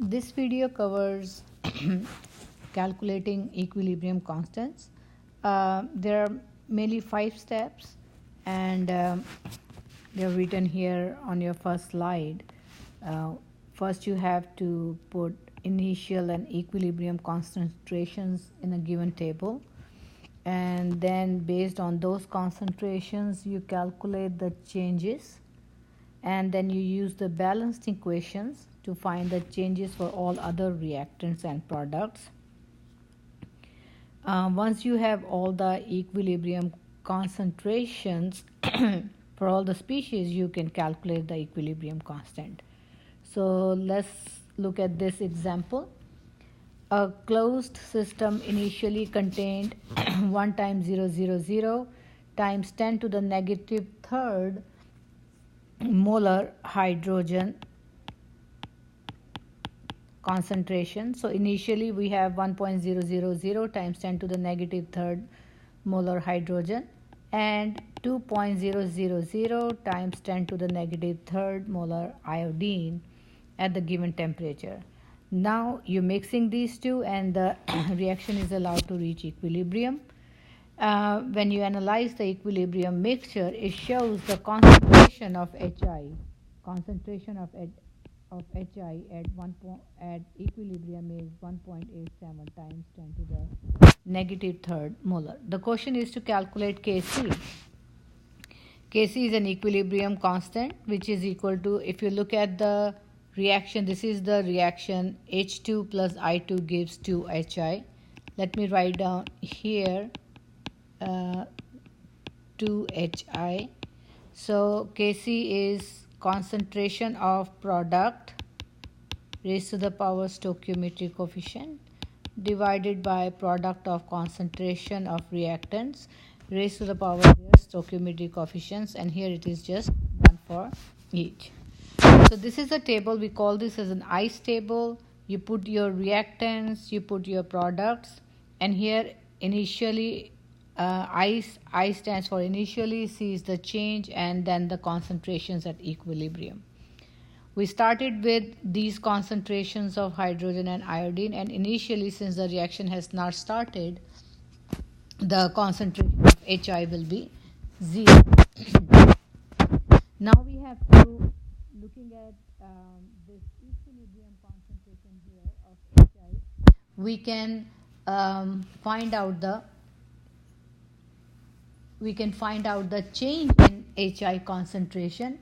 This video covers calculating equilibrium constants. There are mainly 5 steps, and they're written here on your first slide. First, you have to put initial and equilibrium concentrations in a given table, and then based on those concentrations, you calculate the changes, and then you use the balanced equations to find the changes for all other reactants and products. Once you have all the equilibrium concentrations for all the species, you can calculate the equilibrium constant. So let's look at this example. A closed system initially contained 1 times 000 times 10 to the negative third molar hydrogen concentration. So initially we have 1.000 times 10 to the negative third molar hydrogen and 2.000 times 10 to the negative third molar iodine at the given temperature. Now you're mixing these two and the reaction is allowed to reach equilibrium. When you analyze the equilibrium mixture, it shows the concentration of HI. Concentration of HI at equilibrium is 1.87 times 10 to the negative third molar. The question is to calculate Kc. Kc is an equilibrium constant, which is equal to, if you look at the reaction, this is the reaction H2 plus I2 gives 2HI. Let me write down here 2HI. So Kc is concentration of product raised to the power stoichiometric coefficient divided by product of concentration of reactants raised to the power of their stoichiometric coefficients, and here it is just one for each. So this is a table, we call this as an ICE table. You put your reactants, you put your products, and here initially I stands for initially, C is the change, and then the concentrations at equilibrium. We started with these concentrations of hydrogen and iodine, and initially, since the reaction has not started, the concentration of HI will be 0. Now we have to, looking at this equilibrium concentration here of HI, we can find out the change in HI concentration,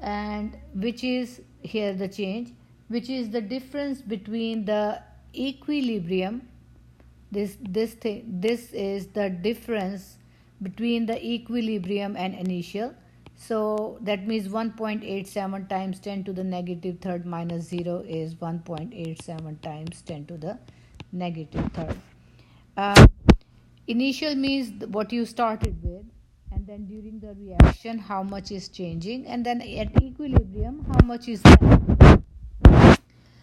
and which is here the change, which is the difference between the equilibrium. This is the difference between the equilibrium and initial. So that means 1.87 times 10 to the negative third minus 0 is 1.87 times 10 to the negative third. Initial means what you started with, and then during the reaction how much is changing, and then at equilibrium how much is left.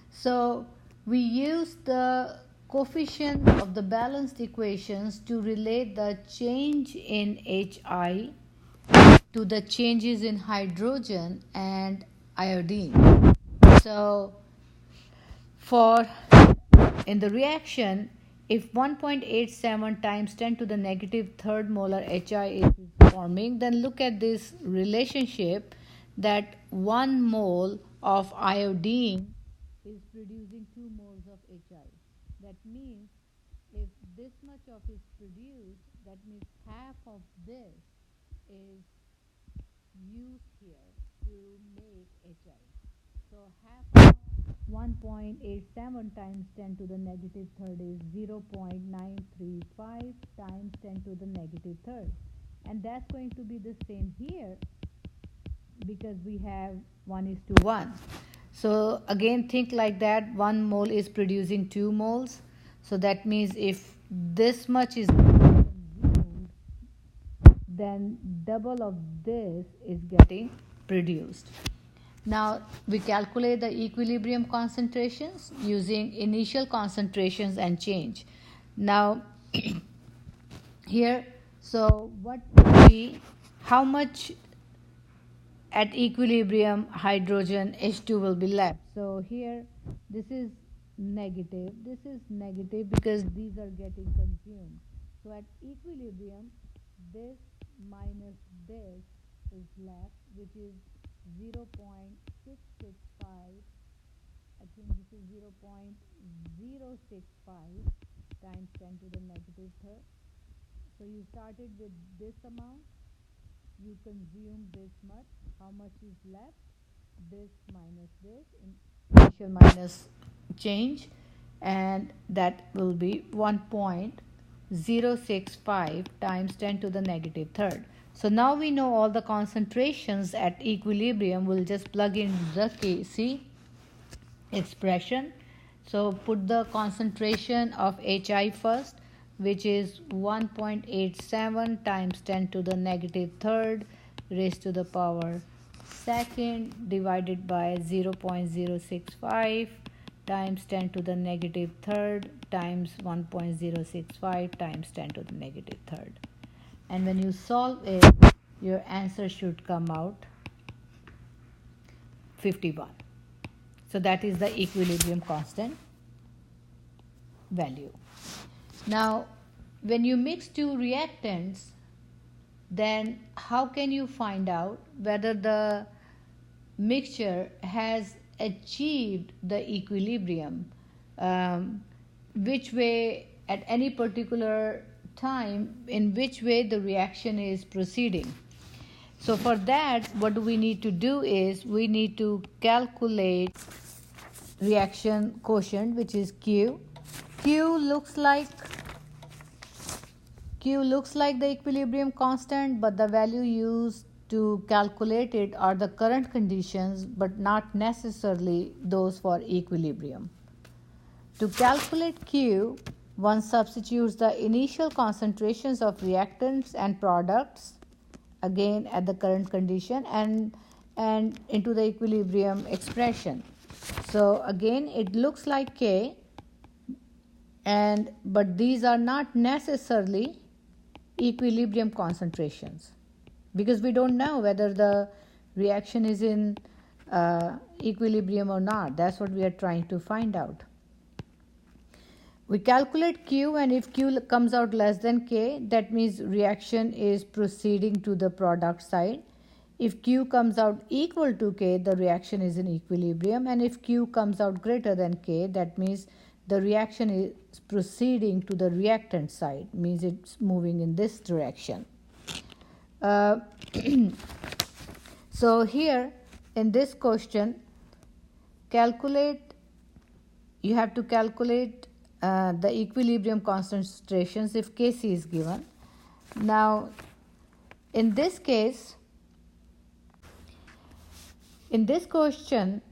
So we use the coefficients of the balanced equations to relate the change in HI to the changes in hydrogen and iodine. So for in the reaction, if 1.87 times 10 to the negative third molar HI is forming, then look at this relationship that 1 mole of iodine is producing 2 moles of HI. That means if this much of is produced, that means half of this is used here to make HI. So half of 1.87 times 10 to the negative third is 0.935 times 10 to the negative third, and that's going to be the same here because we have 1:1. So again, think like that, 1 mole is producing 2 moles. So that means if this much is consumed, then double of this is getting produced. Now we calculate the equilibrium concentrations using initial concentrations and change. Now here, so what would be, how much at equilibrium hydrogen H2 will be left. So here this is negative, this is negative because these are getting consumed. So at equilibrium this minus this is left, which is 0.665. I think this is 0.065 times 10 to the negative third. So you started with this amount, you consume this much. How much is left? This minus this, initial minus change, and that will be 1.065 times 10 to the negative third. So now we know all the concentrations at equilibrium. We'll just plug in the Kc expression. So put the concentration of Hi first, which is 1.87 times 10 to the negative third raised to the power second divided by 0.065 times 10 to the negative third times 1.065 times 10 to the negative third. And when you solve it, your answer should come out 51. So that is the equilibrium constant value. Now, when you mix two reactants, then how can you find out whether the mixture has achieved the equilibrium? Which way, at any particular time, in which way the reaction is proceeding. So for that, what we need to do is we need to calculate reaction quotient, which is Q. Q looks like the equilibrium constant, but the value used to calculate it are the current conditions, but not necessarily those for equilibrium. To calculate Q, one substitutes the initial concentrations of reactants and products, again at the current condition, and into the equilibrium expression. So again, it looks like K, but these are not necessarily equilibrium concentrations, because we don't know whether the reaction is in equilibrium or not. That's what we are trying to find out. We calculate Q, and if Q comes out less than K, that means reaction is proceeding to the product side. If Q comes out equal to K, the reaction is in equilibrium, and if Q comes out greater than K, that means the reaction is proceeding to the reactant side, means it's moving in this direction. So here in this question, you have to calculate the equilibrium concentrations if Kc is given. Now in this case, in this question,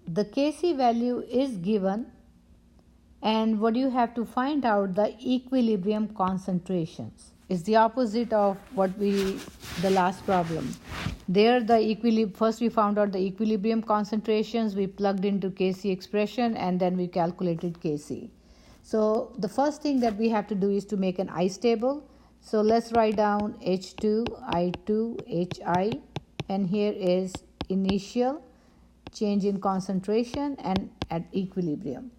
the Kc value is given, and what you have to find out, the equilibrium concentrations. Is the opposite of the last problem. There first we found out the equilibrium concentrations, we plugged into Kc expression, and then we calculated Kc. So the first thing that we have to do is to make an ice table. So let's write down H2, I2, Hi, and here is initial change in concentration and at equilibrium.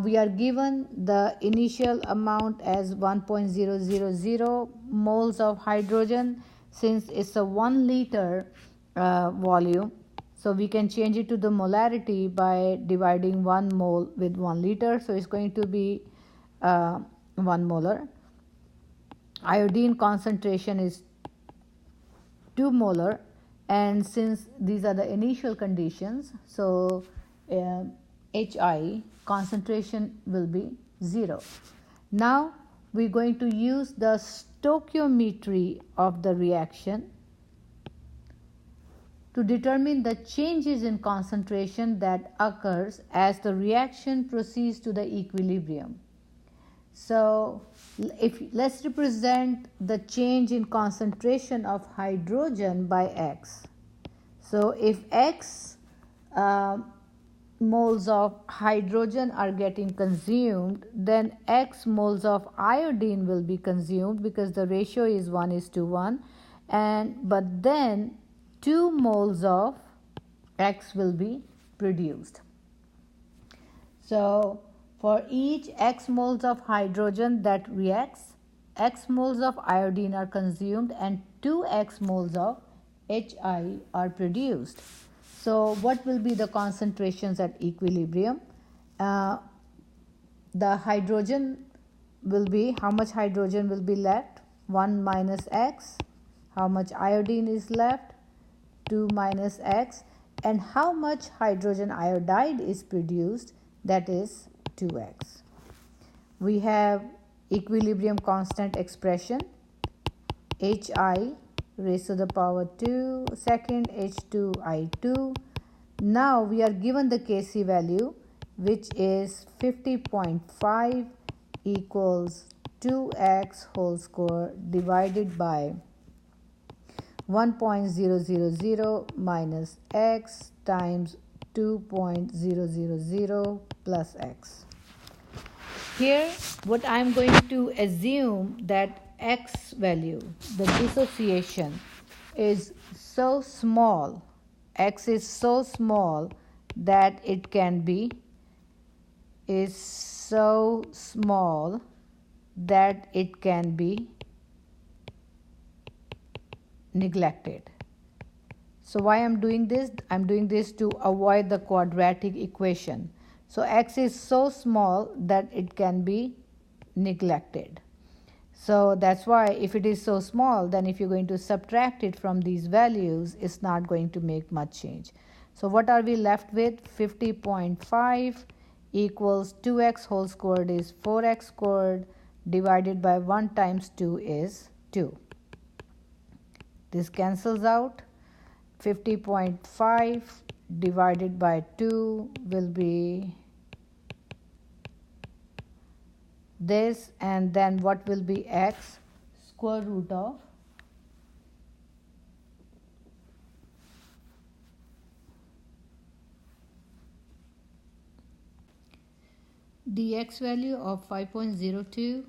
We are given the initial amount as 1.000 moles of hydrogen. Since it's a 1 liter volume, so we can change it to the molarity by dividing 1 mole with 1 liter. So it's going to be 1 molar. Iodine concentration is 2 molar, and since these are the initial conditions, so Hi concentration will be 0. Now we're going to use the stoichiometry of the reaction to determine the changes in concentration that occurs as the reaction proceeds to the equilibrium. So let's represent the change in concentration of hydrogen by X. So if X moles of hydrogen are getting consumed, then X moles of iodine will be consumed, because the ratio is 1:1. But then 2 moles of X will be produced. So for each X moles of hydrogen that reacts, X moles of iodine are consumed and 2X moles of HI are produced. So what will be the concentrations at equilibrium? The hydrogen will be, how much hydrogen will be left? 1 minus X. How much iodine is left? 2 minus X. And how much hydrogen iodide is produced? That is 2X. We have equilibrium constant expression, HI raised to the power 2 second H2I2. Now we are given the Kc value, which is 50.5 equals 2X whole square divided by 1.000 minus X times 2.000 plus X. Here what I am going to assume that X value, the dissociation, is so small, X is so small that it can be, is so small that it can be neglected. So why I'm doing this? I'm doing this to avoid the quadratic equation. So X is so small that it can be neglected. So that's why if it is so small, then if you're going to subtract it from these values, it's not going to make much change. So what are we left with? 50.5 equals 2X whole squared is 4X squared divided by 1 times 2 is 2. This cancels out. 50.5 divided by 2 will be this, and then what will be X? Square root of the X value of 5.02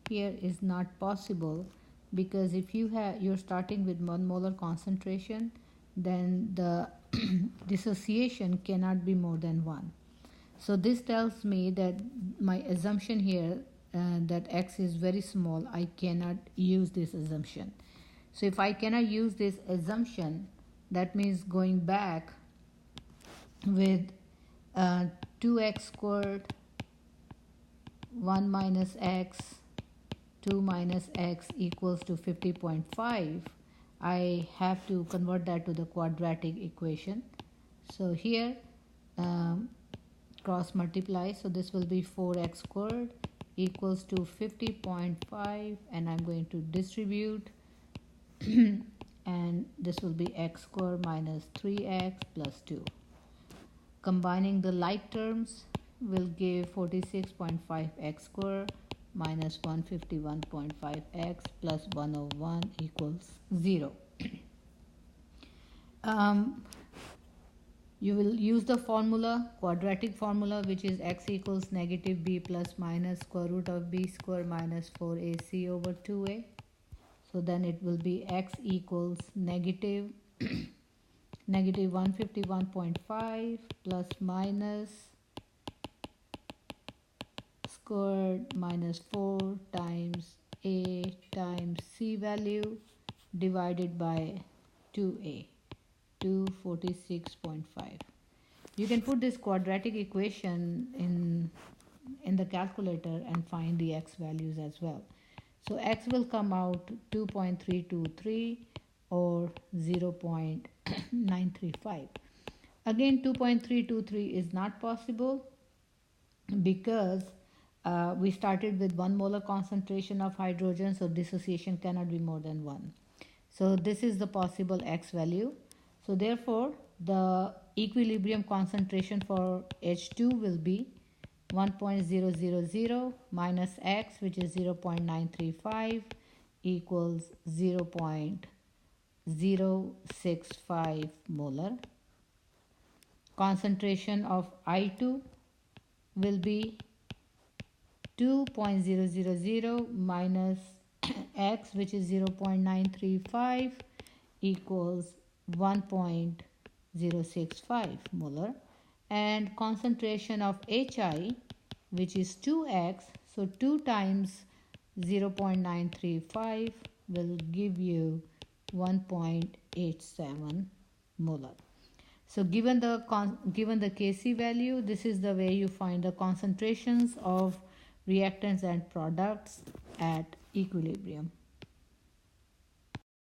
here is not possible, because if you're starting with 1 molar concentration, then the dissociation cannot be more than 1. So this tells me that my assumption here that X is very small, I cannot use this assumption. So if I cannot use this assumption, that means going back with 2X squared, 1 minus X, 2 minus X equals to 50.5. I have to convert that to the quadratic equation. So here cross multiply, so this will be 4X squared equals to 50.5, and I'm going to distribute and this will be X squared minus 3X plus 2. Combining the like terms will give 46.5X squared minus 151.5X plus 101 equals 0. You will use the formula, quadratic formula, which is X equals negative B plus minus square root of B square minus 4AC over 2A. So then it will be X equals negative 151.5 plus minus squared minus 4 times A times C value divided by 2A, 246.5. You can put this quadratic equation in the calculator and find the X values as well. So X will come out 2.323 or 0.935. Again, 2.323 is not possible because we started with 1 molar concentration of hydrogen, so dissociation cannot be more than 1. So this is the possible X value. So therefore, the equilibrium concentration for H2 will be 1.000 minus X, which is 0.935, equals 0.065 molar. Concentration of I2 will be 2.000 minus X, which is 0.935, equals 1.065 molar, and concentration of HI, which is 2x, so 2 times 0.935 will give you 1.87 molar. So given the Kc value, this is the way you find the concentrations of reactants and products at equilibrium.